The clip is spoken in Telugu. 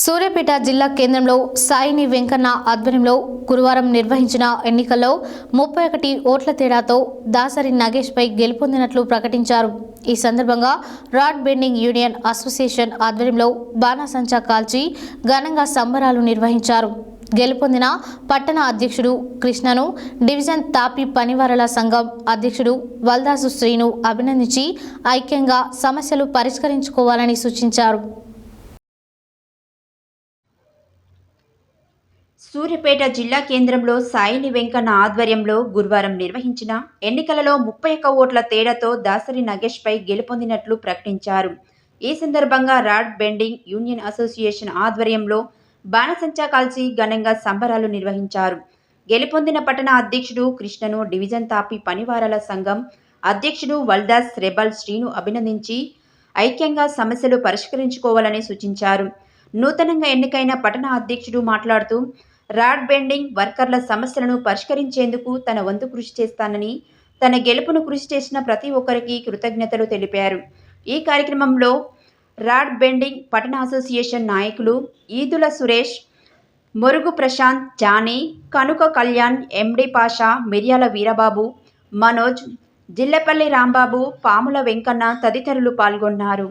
సూర్యాపేట జిల్లా కేంద్రంలో సాయిని వెంకన్న ఆధ్వర్యంలో గురువారం నిర్వహించిన ఎన్నికల్లో 31 ఓట్ల తేడాతో దాసరి నగేష్పై గెలుపొందినట్లు ప్రకటించారు. ఈ సందర్భంగా రాడ్ బెండింగ్ యూనియన్ అసోసియేషన్ ఆధ్వర్యంలో బాణాసంచా కాల్చి ఘనంగా సంబరాలు నిర్వహించారు. గెలుపొందిన పట్టణ అధ్యక్షుడు కృష్ణను, డివిజన్ తాపి పనివారల సంఘం అధ్యక్షుడు వల్దాసు శ్రీను అభినందించి ఐక్యంగా సమస్యలు పరిష్కరించుకోవాలని సూచించారు. సూర్యాపేట జిల్లా కేంద్రంలో సాయిని వెంకన్న ఆధ్వర్యంలో గురువారం నిర్వహించిన ఎన్నికలలో 31 ఓట్ల తేడాతో దాసరి నగేష్పై గెలుపొందినట్లు ప్రకటించారు. ఈ సందర్భంగా రాడ్ బెండింగ్ యూనియన్ అసోసియేషన్ ఆధ్వర్యంలో బాణసంచా కాల్చి ఘనంగా సంబరాలు నిర్వహించారు. గెలుపొందిన పట్టణ అధ్యక్షుడు కృష్ణను, డివిజన్ తాపి పనివారల సంఘం అధ్యక్షుడు వల్దాస్ రెబల్ శ్రీను అభినందించి ఐక్యంగా సమస్యలు పరిష్కరించుకోవాలని సూచించారు. నూతనంగా ఎన్నికైన పట్టణ అధ్యక్షుడు మాట్లాడుతూ రాడ్ బెండింగ్ వర్కర్ల సమస్యలను పరిష్కరించేందుకు తన వంతు కృషి చేస్తానని, తన గెలుపును కృషి చేసిన ప్రతి ఒక్కరికి కృతజ్ఞతలు తెలిపారు. ఈ కార్యక్రమంలో రాడ్ బెండింగ్ పట్టణ అసోసియేషన్ నాయకులు ఈదుల సురేష్, మురుగు ప్రశాంత్, జానీ, కనుక కళ్యాణ్, ఎండి పాషా, మిర్యాల వీరబాబు, మనోజ్, జిల్లెపల్లి రాంబాబు, పాముల వెంకన్న తదితరులు పాల్గొన్నారు.